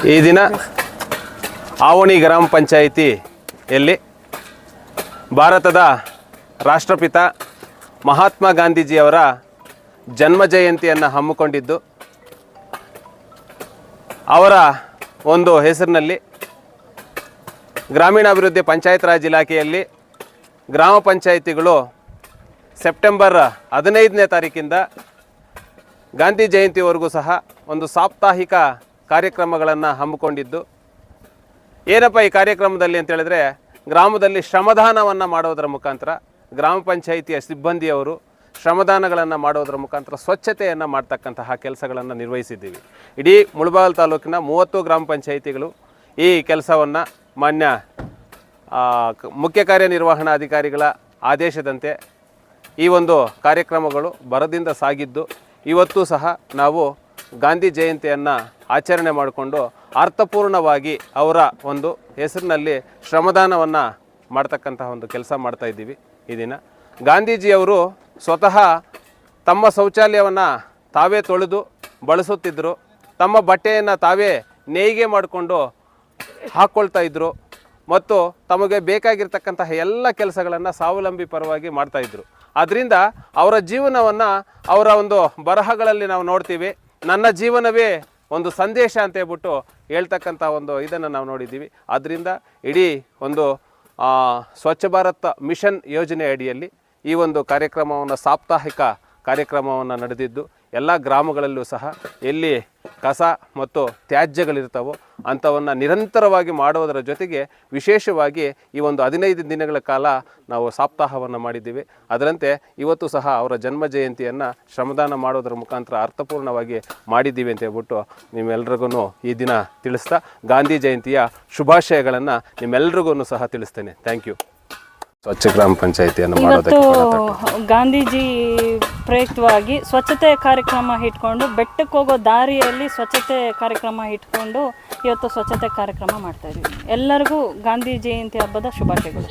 ಈ ದಿನ ಆವಣಿ ಗ್ರಾಮ ಪಂಚಾಯಿತಿಯಲ್ಲಿ ಭಾರತದ ರಾಷ್ಟ್ರಪಿತ ಮಹಾತ್ಮ ಗಾಂಧೀಜಿಯವರ ಜನ್ಮ ಜಯಂತಿಯನ್ನು ಹಮ್ಮಿಕೊಂಡಿದ್ದು, ಅವರ ಒಂದು ಹೆಸರಿನಲ್ಲಿ ಗ್ರಾಮೀಣಾಭಿವೃದ್ಧಿ ಪಂಚಾಯತ್ ರಾಜ್ ಇಲಾಖೆಯಲ್ಲಿ ಗ್ರಾಮ ಪಂಚಾಯಿತಿಗಳು ಸೆಪ್ಟೆಂಬರ್ 15ನೇ ತಾರೀಕಿಂದ ಗಾಂಧಿ ಜಯಂತಿವರೆಗೂ ಸಹ ಒಂದು ಸಾಪ್ತಾಹಿಕ ಕಾರ್ಯಕ್ರಮಗಳನ್ನು ಹಮ್ಮಿಕೊಂಡಿದ್ದು, ಏನಪ್ಪ ಈ ಕಾರ್ಯಕ್ರಮದಲ್ಲಿ ಅಂತ ಹೇಳಿದ್ರೆ, ಗ್ರಾಮದಲ್ಲಿ ಶ್ರಮದಾನವನ್ನು ಮಾಡೋದರ ಮುಖಾಂತರ ಗ್ರಾಮ ಪಂಚಾಯಿತಿಯ ಸಿಬ್ಬಂದಿಯವರು ಶ್ರಮದಾನಗಳನ್ನು ಮಾಡೋದರ ಮುಖಾಂತರ ಸ್ವಚ್ಛತೆಯನ್ನು ಮಾಡ್ತಕ್ಕಂತಹ ಕೆಲಸಗಳನ್ನು ನಿರ್ವಹಿಸಿದ್ದೀವಿ. ಇಡೀ ಮುಳಬಾಗಿಲು ತಾಲೂಕಿನ 30 ಗ್ರಾಮ ಪಂಚಾಯಿತಿಗಳು ಈ ಕೆಲಸವನ್ನು ಮಾನ್ಯ ಮುಖ್ಯ ಕಾರ್ಯನಿರ್ವಹಣಾಧಿಕಾರಿಗಳ ಆದೇಶದಂತೆ ಈ ಒಂದು ಕಾರ್ಯಕ್ರಮಗಳು ಭರದಿಂದ ಸಾಗಿದ್ದು, ಇವತ್ತು ಸಹ ನಾವು ಗಾಂಧಿ ಜಯಂತಿಯನ್ನು ಆಚರಣೆ ಮಾಡಿಕೊಂಡು ಅರ್ಥಪೂರ್ಣವಾಗಿ ಅವರ ಒಂದು ಹೆಸರಿನಲ್ಲಿ ಶ್ರಮದಾನವನ್ನು ಮಾಡ್ತಕ್ಕಂತಹ ಒಂದು ಕೆಲಸ ಮಾಡ್ತಾಯಿದ್ದೀವಿ. ಈ ದಿನ ಗಾಂಧೀಜಿಯವರು ಸ್ವತಃ ತಮ್ಮ ಶೌಚಾಲಯವನ್ನು ತಾವೇ ತೊಳೆದು ಬಳಸುತ್ತಿದ್ದರು, ತಮ್ಮ ಬಟ್ಟೆಯನ್ನು ತಾವೇ ನೇಯ್ಗೆ ಮಾಡಿಕೊಂಡು ಹಾಕ್ಕೊಳ್ತಾ ಇದ್ದರು ಮತ್ತು ತಮಗೆ ಬೇಕಾಗಿರ್ತಕ್ಕಂತಹ ಎಲ್ಲ ಕೆಲಸಗಳನ್ನು ಸ್ವಾವಲಂಬಿ ಪರವಾಗಿ ಮಾಡ್ತಾಯಿದ್ರು. ಆದ್ದರಿಂದ ಅವರ ಜೀವನವನ್ನು ಅವರ ಒಂದು ಬರಹಗಳಲ್ಲಿ ನಾವು ನೋಡ್ತೀವಿ. ನನ್ನ ಜೀವನವೇ ಒಂದು ಸಂದೇಶ ಅಂತ ಹೇಳ್ಬಿಟ್ಟು ಹೇಳ್ತಕ್ಕಂಥ ಒಂದು ಇದನ್ನು ನಾವು ನೋಡಿದ್ದೀವಿ. ಆದ್ದರಿಂದ ಇಡೀ ಒಂದು ಸ್ವಚ್ಛ ಭಾರತ್ ಮಿಷನ್ ಯೋಜನೆ ಅಡಿಯಲ್ಲಿ ಈ ಒಂದು ಕಾರ್ಯಕ್ರಮವನ್ನು ಸಾಪ್ತಾಹಿಕ ಕಾರ್ಯಕ್ರಮವನ್ನು ನಡೆದಿದ್ದು, ಎಲ್ಲ ಗ್ರಾಮಗಳಲ್ಲೂ ಸಹ ಎಲ್ಲಿ ಕಸ ಮತ್ತು ತ್ಯಾಜ್ಯಗಳಿರ್ತಾವೋ ಅಂಥವನ್ನು ನಿರಂತರವಾಗಿ ಮಾಡುವುದರ ಜೊತೆಗೆ ವಿಶೇಷವಾಗಿ ಈ ಒಂದು 15 ದಿನಗಳ ಕಾಲ ನಾವು ಸಪ್ತಾಹವನ್ನು ಮಾಡಿದ್ದೀವಿ. ಅದರಂತೆ ಇವತ್ತು ಸಹ ಅವರ ಜನ್ಮ ಜಯಂತಿಯನ್ನು ಶ್ರಮದಾನ ಮಾಡೋದರ ಮುಖಾಂತರ ಅರ್ಥಪೂರ್ಣವಾಗಿ ಮಾಡಿದ್ದೀವಿ ಅಂತ ಹೇಳ್ಬಿಟ್ಟು ನಿಮ್ಮೆಲ್ರಿಗೂ ಈ ದಿನ ತಿಳಿಸ್ತಾ ಗಾಂಧಿ ಜಯಂತಿಯ ಶುಭಾಶಯಗಳನ್ನು ನಿಮ್ಮೆಲ್ರಿಗೂ ಸಹ ತಿಳಿಸ್ತೇನೆ. Thank you. ಸ್ವಚ್ಛ ಗ್ರಾಮ ಪಂಚಾಯಿತಿಯನ್ನು ಇವತ್ತು ಗಾಂಧೀಜಿ ಪ್ರಯುಕ್ತವಾಗಿ ಸ್ವಚ್ಛತೆ ಕಾರ್ಯಕ್ರಮ ಇಟ್ಕೊಂಡು ಬೆಟ್ಟಕ್ಕೆ ಹೋಗೋ ದಾರಿಯಲ್ಲಿ ಸ್ವಚ್ಛತೆ ಕಾರ್ಯಕ್ರಮ ಇಟ್ಕೊಂಡು ಇವತ್ತು ಸ್ವಚ್ಛತೆ ಕಾರ್ಯಕ್ರಮ ಮಾಡ್ತಾ ಇದ್ದೀವಿ. ಎಲ್ಲರಿಗೂ ಗಾಂಧಿ ಜಯಂತಿ ಹಬ್ಬದ ಶುಭಾಶಯಗಳು.